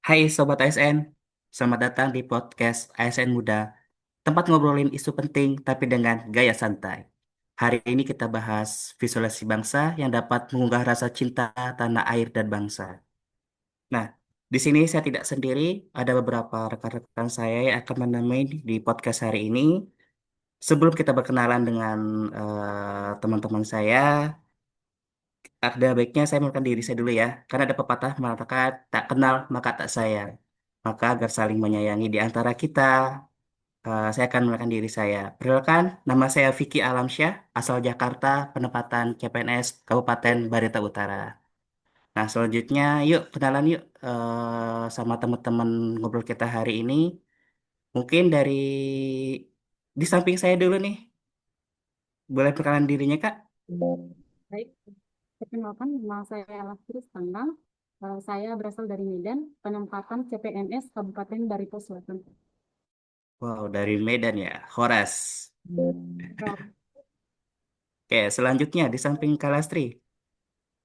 Hai Sobat ASN, selamat datang di podcast ASN Muda, tempat ngobrolin isu penting tapi dengan gaya santai. Hari ini kita bahas visualisasi bangsa yang dapat mengunggah rasa cinta tanah air dan bangsa. Nah, di sini saya tidak sendiri, ada beberapa rekan-rekan saya yang akan menemani di podcast hari ini. Sebelum kita berkenalan dengan teman-teman saya, ada baiknya saya mengenalkan diri saya dulu ya, karena ada pepatah mengatakan tak kenal maka tak sayang. Maka agar saling menyayangi di antara kita, saya akan mengenalkan diri saya. Perkenalkan, nama saya Vicky Alamsyah, asal Jakarta, penempatan CPNS Kabupaten Barita Utara. Nah, selanjutnya yuk kenalan yuk sama teman-teman ngobrol kita hari ini. Mungkin dari di samping saya dulu nih, boleh perkenalan dirinya Kak? Baik, perkenalkan nama saya Lastri Tanggang. Saya berasal dari Medan, penempatan CPNS Kabupaten Barito Selatan. Wow, dari Medan ya, Horas. Ya, Oke, selanjutnya di samping Kalastri.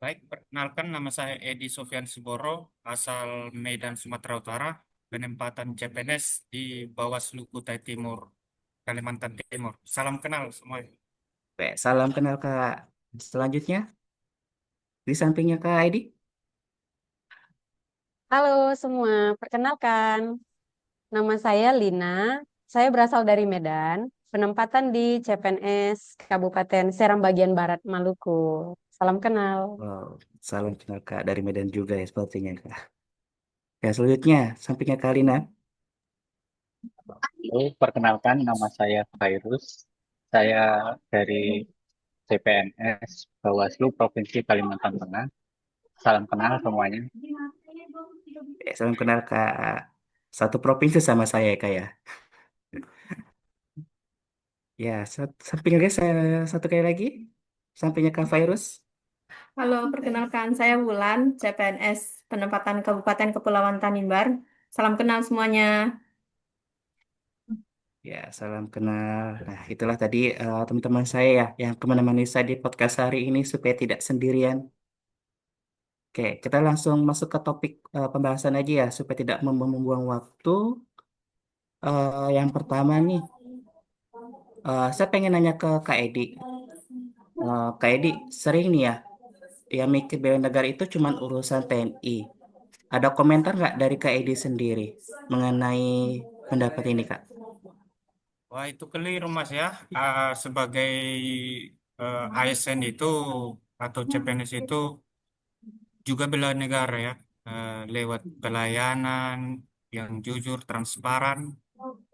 Baik, perkenalkan nama saya Edi Sofyan Siboro, asal Medan, Sumatera Utara, penempatan CPNS di Bawaslu Kutai Timur, Kalimantan Timur. Salam kenal semua. Oke, salam kenal Kak. Selanjutnya di sampingnya Kak Aidi. Halo semua, perkenalkan, nama saya Lina. Saya berasal dari Medan, penempatan di CPNS Kabupaten Seram bagian Barat, Maluku. Salam kenal. Wow, salam kenal Kak dari Medan juga ya sepertinya Kak. Ya, selanjutnya sampingnya Kak Lina. Halo, perkenalkan nama saya Khairus. Saya dari CPNS Bawaslu Provinsi Kalimantan Tengah. Salam kenal semuanya. Salam kenal Kak. Satu provinsi sama saya ya Kak ya. Ya, samping lagi saya satu kali lagi. Sampingnya Kak Virus. Halo, perkenalkan saya Wulan, CPNS penempatan Kabupaten Kepulauan Tanimbar. Salam kenal semuanya. Ya, salam kenal. Nah, itulah tadi teman-teman saya ya yang akan menemani saya di podcast hari ini supaya tidak sendirian. Oke, kita langsung masuk ke topik pembahasan aja ya supaya tidak membuang waktu. Yang pertama nih, saya pengen nanya ke Kak Edi. Kak Edi sering nih ya, yang mikir bela negara itu cuman urusan TNI. Ada komentar nggak dari Kak Edi sendiri mengenai pendapat ini, Kak? Wah, itu keliru Mas ya. Sebagai ASN itu atau CPNS itu juga bela negara ya. Lewat pelayanan yang jujur, transparan,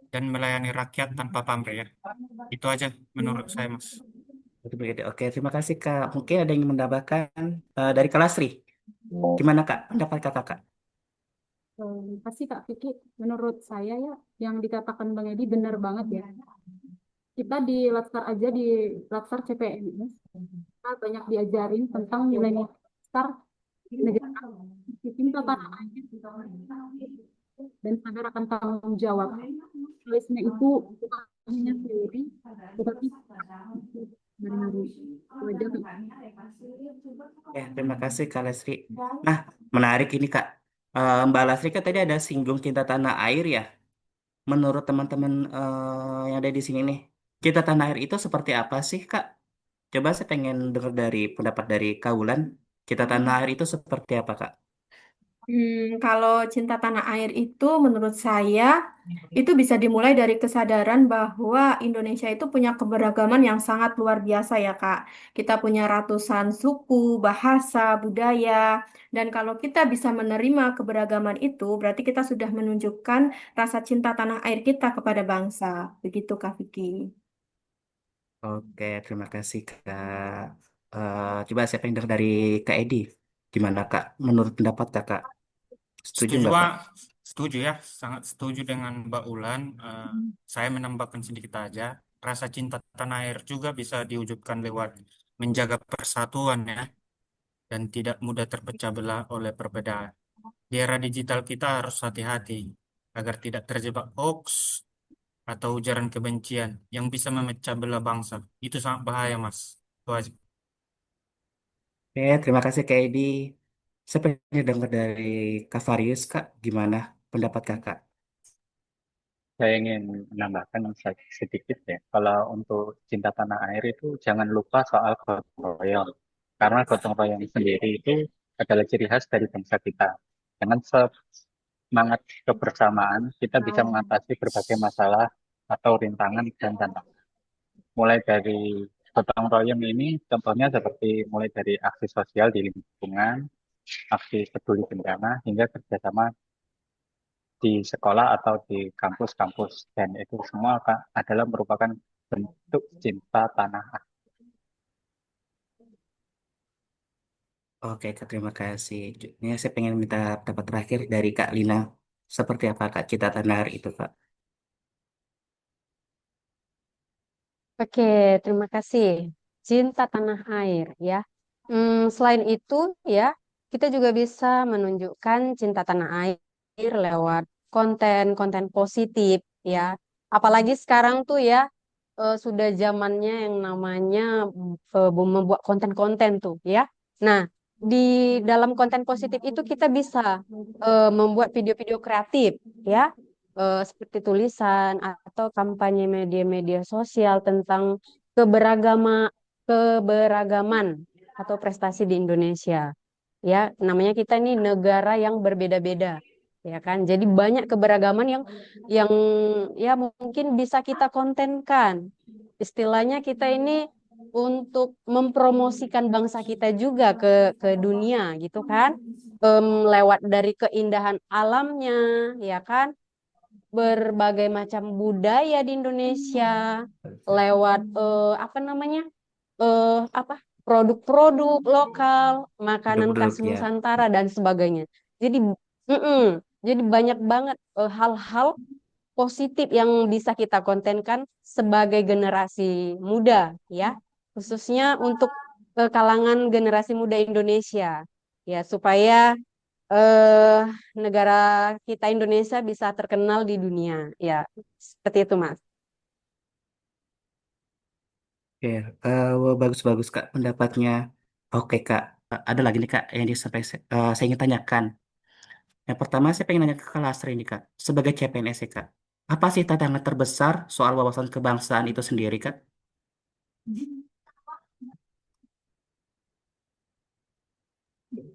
dan melayani rakyat tanpa pamrih ya. Itu aja menurut saya Mas. Betul, begitu. Oke, terima kasih, Kak. Mungkin ada yang menambahkan dari Kelasri. Gimana, Kak? Pendapat Kakak, Kak? pasti Kak Vicky, menurut saya ya, yang dikatakan Bang Edi benar banget ya. Kita di Latsar aja, di Latsar CPNS, kita banyak diajarin tentang nilai-nilai besar negara, cinta tanah air, dan sadar akan tanggung jawab. Tulisnya itu bukan hanya teori, tetapi hari-hari. Itu aja, Kak. Terima kasih, Kak Lesri. Nah, menarik ini, Kak. Mbak Lesri kan tadi ada singgung cinta tanah air ya. Menurut teman-teman yang ada di sini nih, cinta tanah air itu seperti apa sih, Kak? Coba saya pengen dengar dari pendapat dari Kak Wulan. Cinta tanah air itu seperti apa, Kak? Kalau cinta tanah air itu menurut saya itu bisa dimulai dari kesadaran bahwa Indonesia itu punya keberagaman yang sangat luar biasa ya Kak. Kita punya ratusan suku, bahasa, budaya, dan kalau kita bisa menerima keberagaman itu, berarti kita sudah menunjukkan rasa cinta tanah air kita kepada bangsa. Begitu Kak Vicky. Oke, terima kasih, Kak. Coba saya pengen dengar dari Kak Edi. Gimana, Kak? Menurut pendapat Kakak, setuju Setuju, nggak, Kak? Pak. Setuju ya, sangat setuju dengan Mbak Ulan. Saya menambahkan sedikit aja, rasa cinta tanah air juga bisa diwujudkan lewat menjaga persatuan ya, dan tidak mudah terpecah belah oleh perbedaan. Di era digital kita harus hati-hati agar tidak terjebak hoax atau ujaran kebencian yang bisa memecah belah bangsa. Itu sangat bahaya, Mas. Itu aja. Oke, terima kasih, Kak Edi. Saya pengen dengar dari Kak Farius, Kak, gimana pendapat Kakak? Saya ingin menambahkan sedikit ya. Kalau untuk cinta tanah air itu jangan lupa soal gotong royong. Karena gotong royong sendiri itu adalah ciri khas dari bangsa kita. Dengan semangat kebersamaan, kita bisa mengatasi berbagai masalah atau rintangan dan tantangan. Mulai dari gotong royong ini, contohnya seperti mulai dari aksi sosial di lingkungan, aksi peduli bencana, hingga kerjasama di sekolah atau di kampus-kampus. Dan itu semua adalah merupakan bentuk cinta tanah air. Oke, Kak, terima kasih. Ini saya pengen minta pendapat terakhir dari Kak Lina. Seperti apa, Kak, cinta tanah air itu, Kak? Oke, terima kasih. Cinta tanah air ya. Selain itu ya, kita juga bisa menunjukkan cinta tanah air lewat konten-konten positif ya. Apalagi sekarang tuh ya sudah zamannya yang namanya membuat konten-konten tuh ya. Nah, di dalam konten positif itu kita bisa membuat video-video kreatif ya, seperti tulisan atau kampanye media-media sosial tentang keberagaman atau prestasi di Indonesia. Ya, namanya kita ini negara yang berbeda-beda, ya kan? Jadi banyak keberagaman yang ya mungkin bisa kita kontenkan. Istilahnya kita ini untuk mempromosikan bangsa kita juga ke dunia gitu kan. Lewat dari keindahan alamnya, ya kan? Berbagai macam budaya di Indonesia lewat apa namanya? Apa produk-produk lokal, makanan khas Produk-produk ya. Nusantara dan sebagainya. Jadi, jadi banyak banget hal-hal positif yang bisa kita kontenkan sebagai generasi muda, ya, khususnya untuk kalangan generasi muda Indonesia, ya, supaya eh, negara kita Indonesia bisa terkenal di dunia, ya, seperti itu, Mas. Oke, wah, bagus-bagus, Kak, pendapatnya. Oke, Kak. Ada lagi nih, Kak, yang saya ingin tanyakan. Yang pertama, saya pengen nanya ke Kak Lastri nih, Kak. Sebagai CPNS ya, Kak. Apa sih tantangan terbesar soal wawasan kebangsaan itu sendiri, Kak?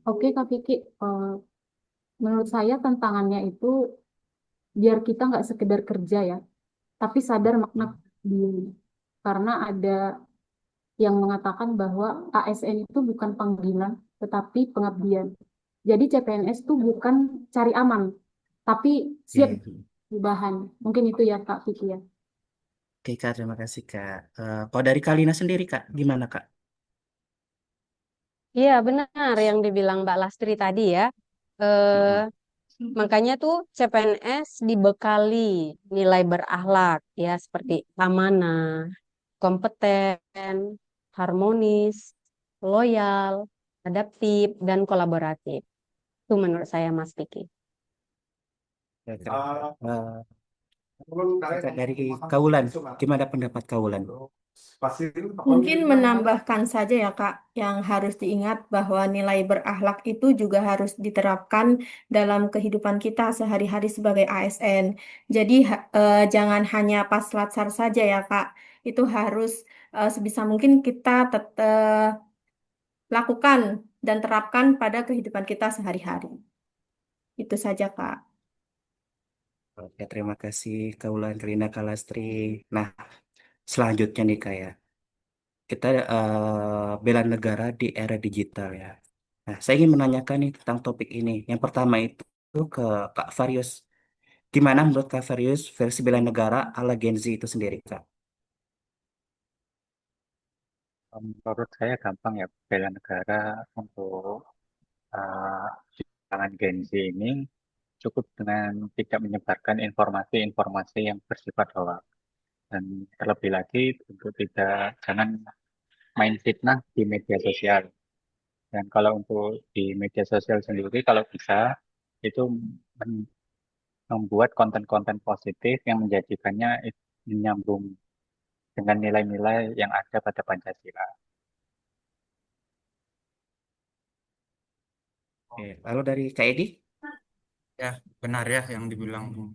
Oke, Kak Vicky, menurut saya tantangannya itu biar kita nggak sekedar kerja ya, tapi sadar makna diri. Karena ada yang mengatakan bahwa ASN itu bukan panggilan, tetapi pengabdian. Jadi CPNS itu bukan cari aman, tapi siap Oke, perubahan. Mungkin itu ya Kak Vicky ya. Oke, Kak, terima kasih, Kak. Kalau dari Kalina sendiri, Kak, gimana, Kak? Iya, benar yang dibilang Mbak Lastri tadi ya. Eh, Mm-mm. Makanya tuh CPNS dibekali nilai berakhlak ya seperti amanah, kompeten, harmonis, loyal, adaptif, dan kolaboratif. Itu menurut saya Mas Vicky. Ya, Kak. Kak, dari Kaulan, gimana pendapat Kaulan? Mungkin menambahkan saja ya Kak, yang harus diingat bahwa nilai berakhlak itu juga harus diterapkan dalam kehidupan kita sehari-hari sebagai ASN. Jadi jangan hanya pas latsar saja ya Kak, itu harus sebisa mungkin kita tetap lakukan dan terapkan pada kehidupan kita sehari-hari. Itu saja Kak. Oke, terima kasih Kaulan, Kalina, Kalastri. Nah, selanjutnya nih, Kak, ya. Kita bela negara di era digital ya. Nah, saya ingin menanyakan nih tentang topik ini. Yang pertama itu ke Kak Varius. Gimana menurut Kak Varius versi bela negara ala Gen Z itu sendiri, Kak? Menurut saya gampang ya bela negara untuk di kalangan Gen Z ini cukup dengan tidak menyebarkan informasi-informasi yang bersifat hoax. Dan terlebih lagi untuk tidak jangan main fitnah di media sosial. Dan kalau untuk di media sosial sendiri, kalau bisa itu men- membuat konten-konten positif yang menjadikannya menyambung dengan nilai-nilai yang ada pada Pancasila. Oke, lalu dari Kak Edi? Ya, benar ya yang dibilang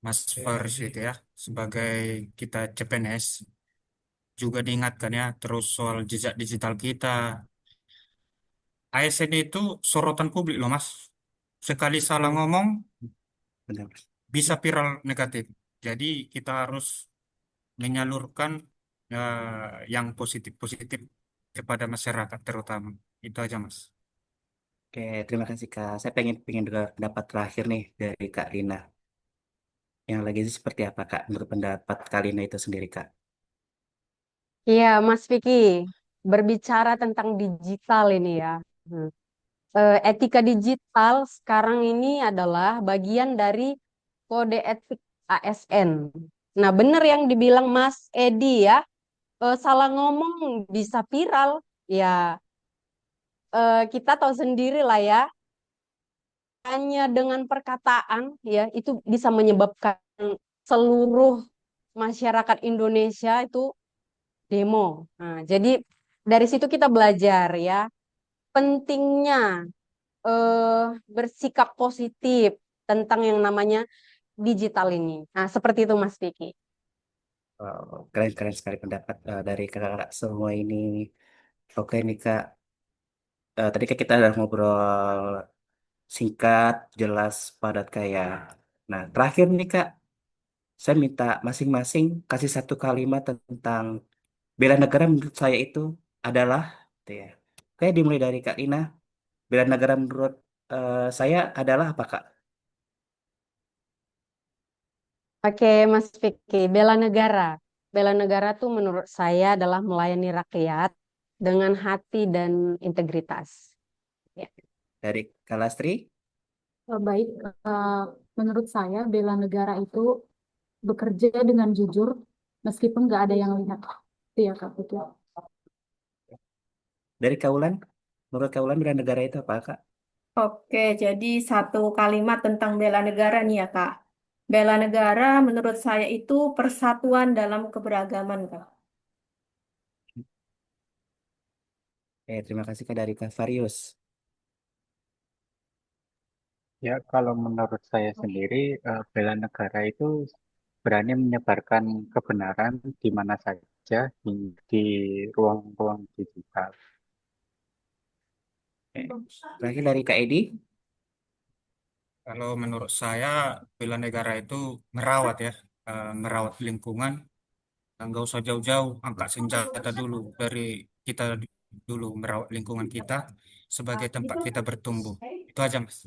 Mas Fars itu ya. Sebagai kita CPNS juga diingatkan ya terus soal jejak digital kita. ASN itu sorotan publik loh Mas. Sekali salah Hmm, ngomong benar. bisa viral negatif. Jadi kita harus menyalurkan yang positif-positif kepada masyarakat terutama. Itu aja Mas. Oke, terima kasih Kak. Saya pengen dengar pendapat terakhir nih dari Kak Lina. Yang lagi sih seperti apa Kak? Menurut pendapat Kak Lina itu sendiri Kak. Iya, Mas Vicky, berbicara tentang digital ini ya. Hmm. Etika digital sekarang ini adalah bagian dari kode etik ASN. Nah, benar yang dibilang Mas Edi ya, salah ngomong bisa viral. Ya, kita tahu sendiri lah ya, hanya dengan perkataan ya itu bisa menyebabkan seluruh masyarakat Indonesia itu demo. Nah, jadi dari situ kita belajar ya pentingnya eh, bersikap positif tentang yang namanya digital ini. Nah, seperti itu Mas Vicky. Wow, keren-keren sekali pendapat dari kakak semua ini. Oke nih Kak, tadi kan kita udah ngobrol singkat, jelas, padat kayak. Nah, terakhir nih Kak, saya minta masing-masing kasih satu kalimat tentang bela negara menurut saya itu adalah, gitu ya. Oke, dimulai dari Kak Lina. Bela negara menurut saya adalah apa Kak? Oke, Mas Vicky, bela negara. Bela negara tuh menurut saya adalah melayani rakyat dengan hati dan integritas. Ya. Dari Kak Lastri? Baik, eh, menurut saya bela negara itu bekerja dengan jujur meskipun nggak ada yang lihat. Itu ya Kak Putri. Dari Kaulan? Menurut Kaulan bela negara itu apa Kak? Oke, jadi satu kalimat tentang bela negara nih ya, Kak. Bela negara menurut saya itu persatuan dalam keberagaman, Kak. Terima kasih Kak dari Kak Varius. Ya, kalau menurut saya sendiri, bela negara itu berani menyebarkan kebenaran di mana saja di ruang-ruang digital. Eh, Terakhir dari Kak Edi. Kalau menurut saya bela negara itu merawat ya, merawat lingkungan. Nggak usah jauh-jauh, angkat senjata dulu dari kita dulu merawat lingkungan kita sebagai tempat kita bertumbuh. Itu aja, Mas.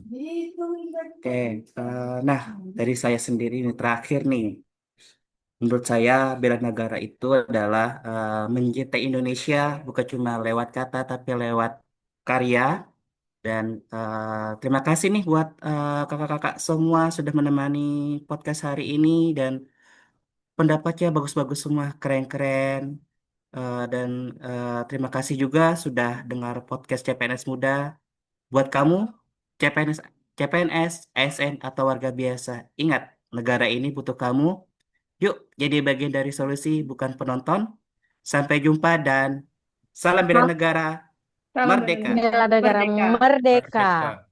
Oke, nah dari saya sendiri ini terakhir nih. Menurut saya bela negara itu adalah mencintai Indonesia bukan cuma lewat kata tapi lewat karya. Dan terima kasih nih buat kakak-kakak semua sudah menemani podcast hari ini dan pendapatnya bagus-bagus semua, keren-keren. Dan terima kasih juga sudah dengar podcast CPNS Muda. Buat kamu, CPNS, CPNS, ASN atau warga biasa, ingat, negara ini butuh kamu. Yuk, jadi bagian dari solusi, bukan penonton. Sampai jumpa dan salam bela negara, Salam bela merdeka. negara. Bela negara Merdeka. merdeka. Merdeka.